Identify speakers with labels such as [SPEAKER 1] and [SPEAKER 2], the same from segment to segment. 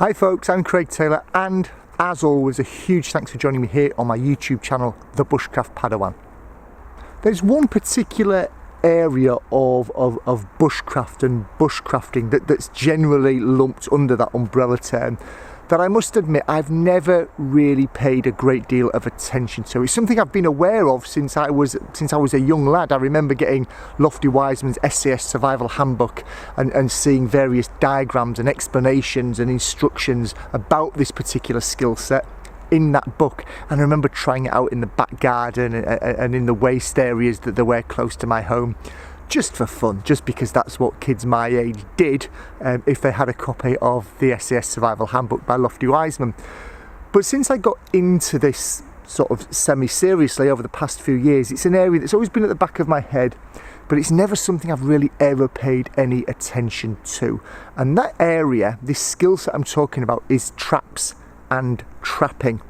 [SPEAKER 1] Hi folks, I'm Craig Taylor, and as always a huge thanks for joining me here on my YouTube channel, the Bushcraft Padawan. There's one particular area of bushcraft and bushcrafting that's generally lumped under that umbrella term that I must admit I've never really paid a great deal of attention to. It's something I've been aware of since I was a young lad. I remember getting Lofty Wiseman's SAS Survival Handbook and seeing various diagrams and explanations and instructions about this particular skill set in that book, and I remember trying it out in the back garden and in the waste areas that there were close to my home, just for fun, just because that's what kids my age did if they had a copy of the SAS Survival Handbook by Lofty Wiseman. But since I got into this sort of semi-seriously over the past few years, it's an area that's always been at the back of my head, but it's never something I've really ever paid any attention to. And that area, this skill set I'm talking about, is traps and trapping.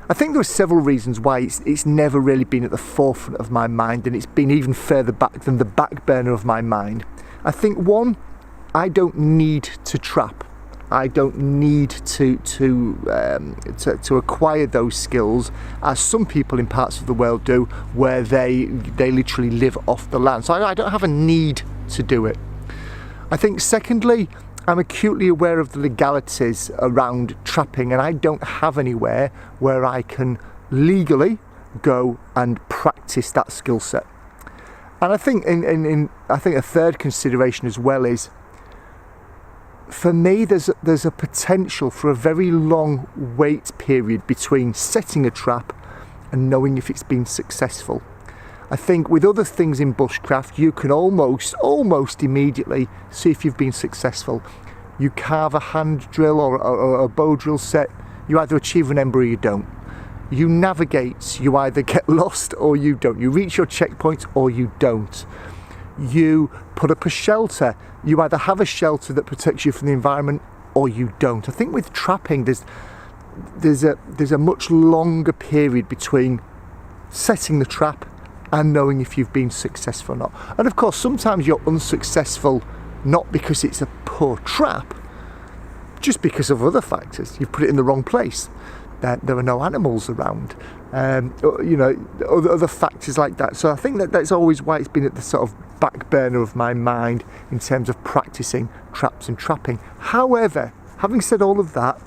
[SPEAKER 1] I think there are several reasons why it's never really been at the forefront of my mind, and it's been even further back than the back burner of my mind. I think one, I don't need to trap. I don't need to acquire those skills as some people in parts of the world do, where they literally live off the land. So I don't have a need to do it. I think secondly, I'm acutely aware of the legalities around trapping, and I don't have anywhere where I can legally go and practice that skill set. And I think I think a third consideration as well is, for me, there's a potential for a very long wait period between setting a trap and knowing if it's been successful. I think with other things in bushcraft, you can almost immediately see if you've been successful. You carve a hand drill or a bow drill set, you either achieve an ember or you don't. You navigate, you either get lost or you don't. You reach your checkpoint or you don't. You put up a shelter, you either have a shelter that protects you from the environment or you don't. I think with trapping, there's a much longer period between setting the trap and knowing if you've been successful or not. And of course, sometimes you're unsuccessful not because it's a poor trap, just because of other factors. You've put it in the wrong place. There are no animals around. You know, other factors like that. So I think that's always why it's been at the sort of back burner of my mind in terms of practicing traps and trapping. However, having said all of that,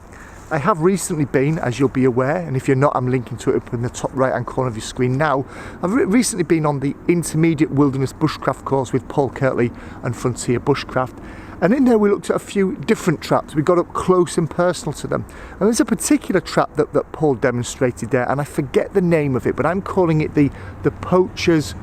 [SPEAKER 1] I have recently been, as you'll be aware, and if you're not, I'm linking to it up in the top right hand corner of your screen now. I've recently been on the Intermediate Wilderness Bushcraft course with Paul Kirtley and Frontier Bushcraft, and in there we looked at a few different traps. We got up close and personal to them, and there's a particular trap that Paul demonstrated there, and I forget the name of it, but I'm calling it the Poacher's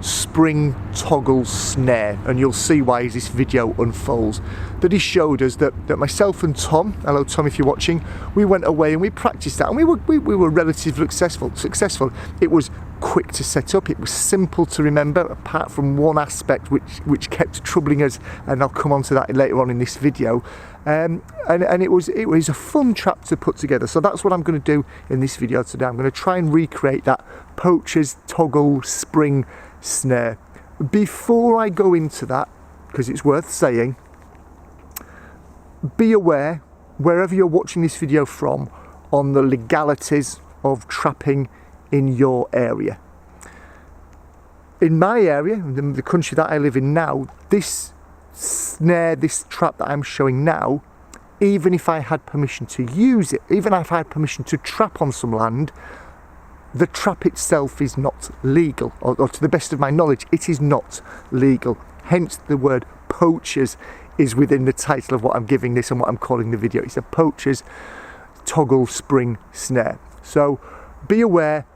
[SPEAKER 1] spring toggle snare, and you'll see why as this video unfolds, that he showed us that myself and Tom, hello Tom if you're watching, we went away and we practiced that, and we were relatively successful. It was quick to set up, it was simple to remember, apart from one aspect which kept troubling us, and I'll come on to that later on in this video. And it was a fun trap to put together. So that's what I'm going to do in this video today. I'm going to try and recreate that Poacher's toggle spring snare. Before I go into that, because it's worth saying, be aware, wherever you're watching this video from, on the legalities of trapping in your area. In my area, in the country that I live in now, this snare, this trap that I'm showing now, even if I had permission to use it, even if I had permission to trap on some land, the trap itself is not legal, or to the best of my knowledge, it is not legal. Hence the word poachers is within the title of what I'm giving this and what I'm calling the video. It's a Poacher's toggle spring snare. So be aware,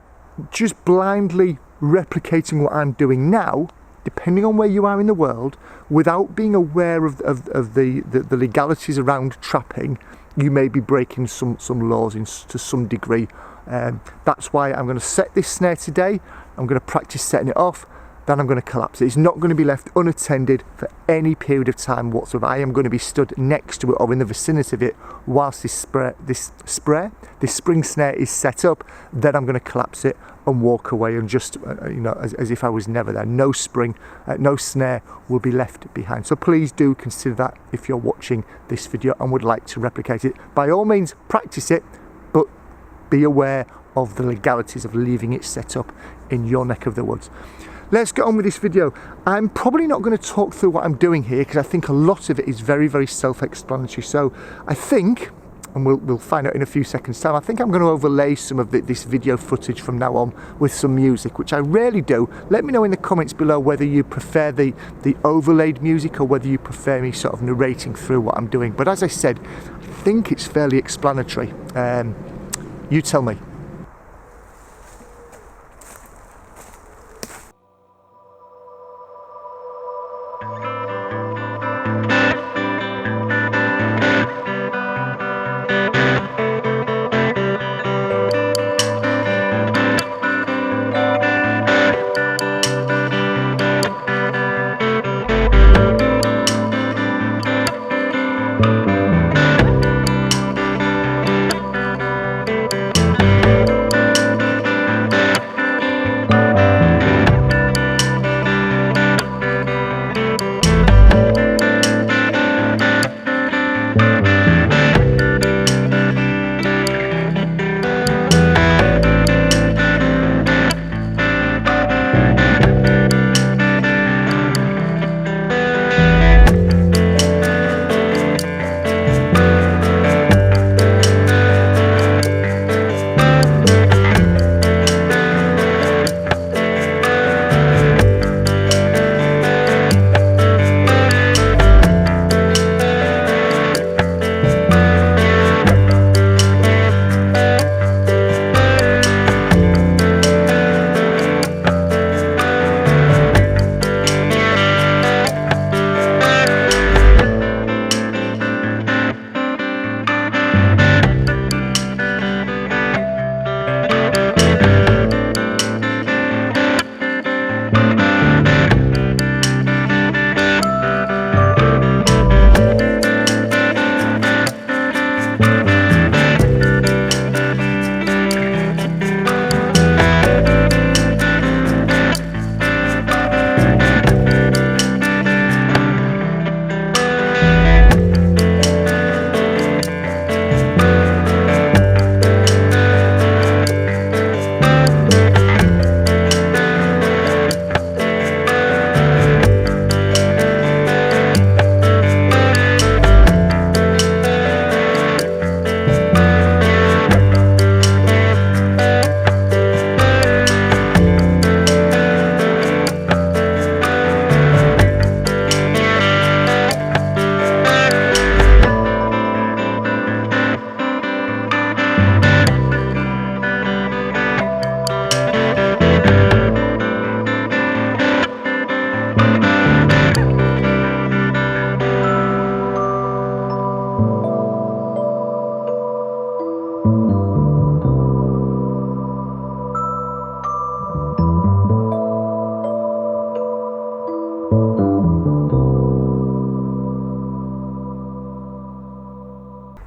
[SPEAKER 1] just blindly replicating what I'm doing now, depending on where you are in the world, without being aware of the legalities around trapping, you may be breaking some laws to some degree. That's why I'm going to set this snare today. I'm going to practice setting it off, then I'm going to collapse it. It's not going to be left unattended for any period of time whatsoever. I am going to be stood next to it or in the vicinity of it whilst this spring snare is set up. Then I'm going to collapse it and walk away, and just as if I was never there. No spring, no snare will be left behind. So please do consider that if you're watching this video and would like to replicate it. By all means, practice it, but be aware of the legalities of leaving it set up in your neck of the woods. Let's get on with this video. I'm probably not going to talk through what I'm doing here because I think a lot of it is very, very self-explanatory. So I think, and we'll find out in a few seconds time, I think I'm going to overlay some of this video footage from now on with some music, which I rarely do. Let me know in the comments below whether you prefer the overlaid music or whether you prefer me sort of narrating through what I'm doing. But as I said, I think it's fairly explanatory. You tell me.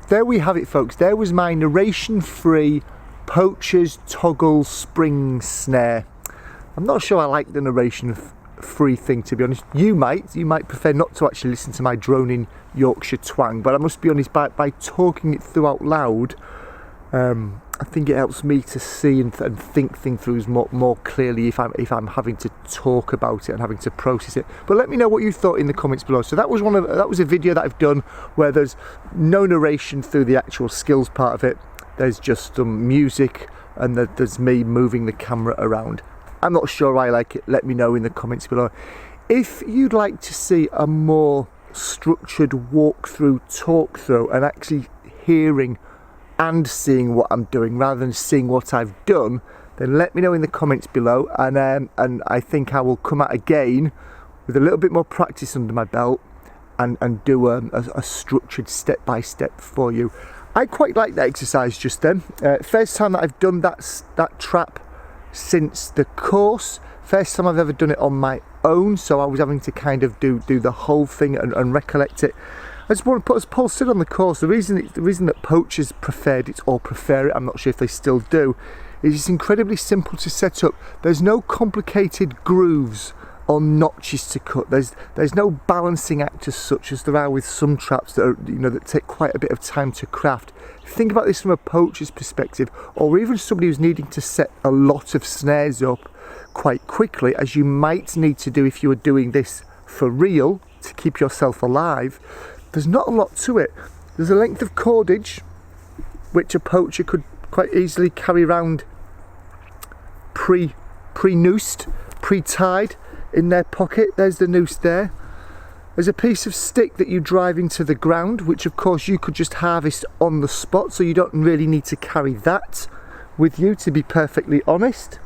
[SPEAKER 1] There we have it, folks. There was my narration-free Poacher's toggle spring snare. I'm not sure I like the narration-free thing, to be honest. You might prefer not to actually listen to my droning Yorkshire twang, but I must be honest, by talking it through out loud, I think it helps me to see and think things through more clearly if I'm having to talk about it and having to process it. But let me know what you thought in the comments below. So that was a video that I've done where there's no narration through the actual skills part of it. There's just some music and there's me moving the camera around. I'm not sure I like it. Let me know in the comments below. If you'd like to see a more structured walkthrough, talk through, and actually hearing and seeing what I'm doing rather than seeing what I've done, then let me know in the comments below, and I think I will come out again with a little bit more practice under my belt and do a structured step-by-step for you. I quite like that exercise just then. First time that I've done that trap since the course. First time I've ever done it on my own, so I was having to kind of do the whole thing and recollect it. I just want to put, as Paul said on the course, the reason that poachers preferred it, or prefer it, I'm not sure if they still do, is it's incredibly simple to set up. There's no complicated grooves or notches to cut. There's no balancing act as such as there are with some traps that are, that take quite a bit of time to craft. Think about this from a poacher's perspective, or even somebody who's needing to set a lot of snares up quite quickly, as you might need to do if you were doing this for real to keep yourself alive. There's not a lot to it. There's a length of cordage which a poacher could quite easily carry around pre-noosed, pre-tied in their pocket. There's the noose there. There's a piece of stick that you drive into the ground, which of course you could just harvest on the spot, so you don't really need to carry that with you, to be perfectly honest.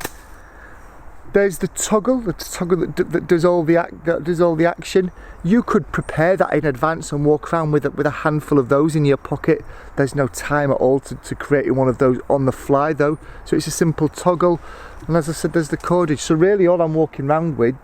[SPEAKER 1] There's the toggle that does all the action. You could prepare that in advance and walk around with a handful of those in your pocket. There's no time at all to create one of those on the fly though, so it's a simple toggle. And as I said, there's the cordage. So really all I'm walking around with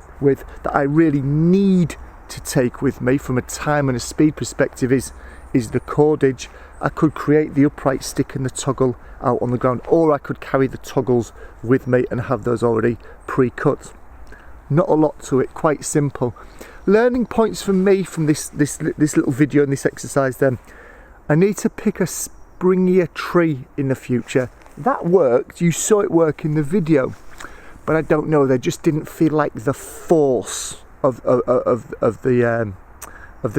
[SPEAKER 1] that I really need to take with me from a time and a speed perspective is the cordage. I could create the upright stick and the toggle out on the ground, or I could carry the toggles with me and have those already pre-cut. Not a lot to it, quite simple. Learning points from me from this little video and this exercise then. I need to pick a springier tree in the future. That worked, you saw it work in the video, but I don't know, they just didn't feel like the force of the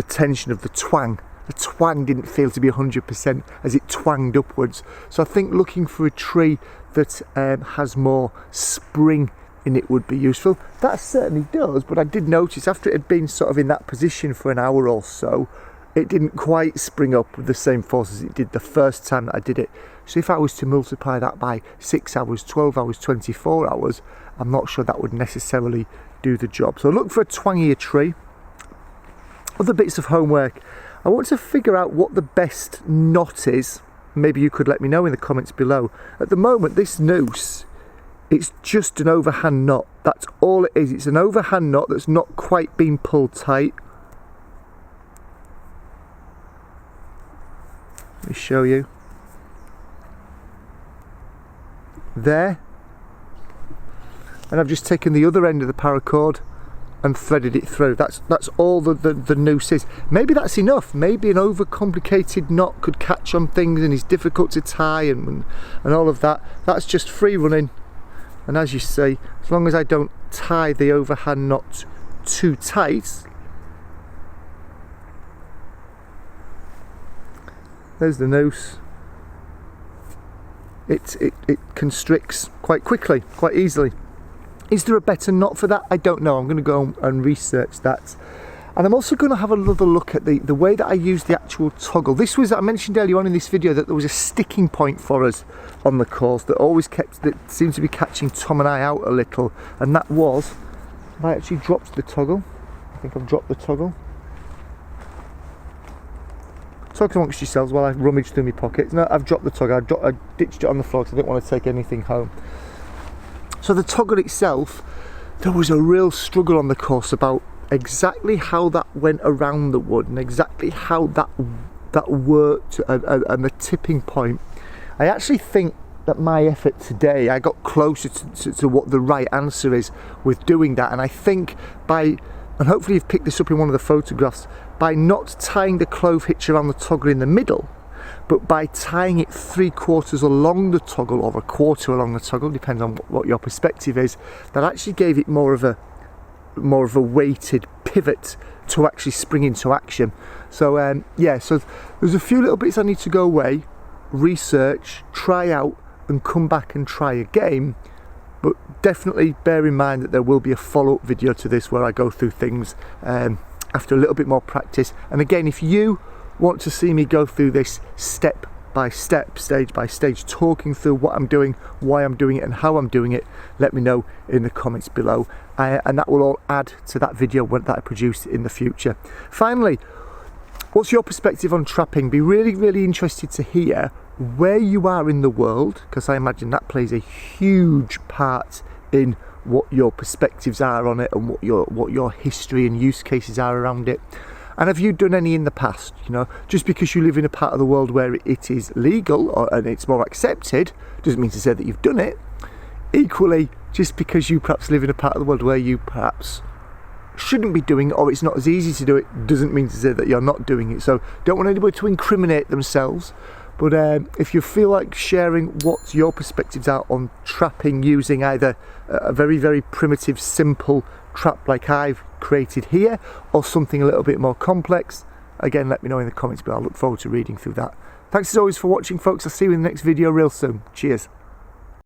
[SPEAKER 1] tension, of the twang. The twang didn't feel to be 100% as it twanged upwards. So I think looking for a tree that has more spring in it would be useful. That certainly does, but I did notice after it had been sort of in that position for an hour or so, it didn't quite spring up with the same force as it did the first time that I did it. So if I was to multiply that by 6 hours, 12 hours, 24 hours, I'm not sure that would necessarily do the job. So look for a twangier tree. Other bits of homework. I want to figure out what the best knot is. Maybe you could let me know in the comments below. At the moment, this noose, it's just an overhand knot. That's all it is. It's an overhand knot that's not quite been pulled tight. Let me show you. There. And I've just taken the other end of the paracord and threaded it through. That's all the noose is. Maybe that's enough. Maybe an overcomplicated knot could catch on things and is difficult to tie and all of that. That's just free running. And as you see, as long as I don't tie the overhand knot too tight, there's the noose. It constricts quite quickly, quite easily. Is there a better knot for that? I don't know. I'm going to go and research that. And I'm also going to have another look at the way that I use the actual toggle. This was, I mentioned earlier on in this video that there was a sticking point for us on the course that seemed to be catching Tom and I out a little. And that was, I actually dropped the toggle. I think I've dropped the toggle. Talk amongst yourselves while I rummage through my pockets. No, I've dropped the toggle. I ditched it on the floor because I didn't want to take anything home. So the toggle itself, there was a real struggle on the course about exactly how that went around the wood and exactly how that worked and the tipping point. I actually think that my effort today, I got closer to what the right answer is with doing that. And I think and hopefully you've picked this up in one of the photographs, by not tying the clove hitch around the toggle in the middle, but by tying it 3/4 along the toggle or 1/4 along the toggle, depends on what your perspective is, that actually gave it more of a weighted pivot to actually spring into action. So yeah, so there's a few little bits I need to go away, research, try out and come back and try again. But definitely bear in mind that there will be a follow-up video to this where I go through things after a little bit more practice. And again, if you want to see me go through this step by step, stage by stage, talking through what I'm doing, why I'm doing it and how I'm doing it, let me know in the comments below, and that will all add to that video that I produce in the future. Finally, what's your perspective on trapping? Be really interested to hear where you are in the world, because I imagine that plays a huge part in what your perspectives are on it and what your history and use cases are around it. And have you done any in the past? You know, just because you live in a part of the world where it is legal and it's more accepted, doesn't mean to say that you've done it. Equally, just because you perhaps live in a part of the world where you perhaps shouldn't be doing it, or it's not as easy to do it, doesn't mean to say that you're not doing it. So don't want anybody to incriminate themselves, but if you feel like sharing what your perspectives are on trapping using either a very, very primitive, simple trap like I've created here, or something a little bit more complex, again, let me know in the comments below. I look forward to reading through that. Thanks as always for watching, folks. I'll see you in the next video real soon. Cheers.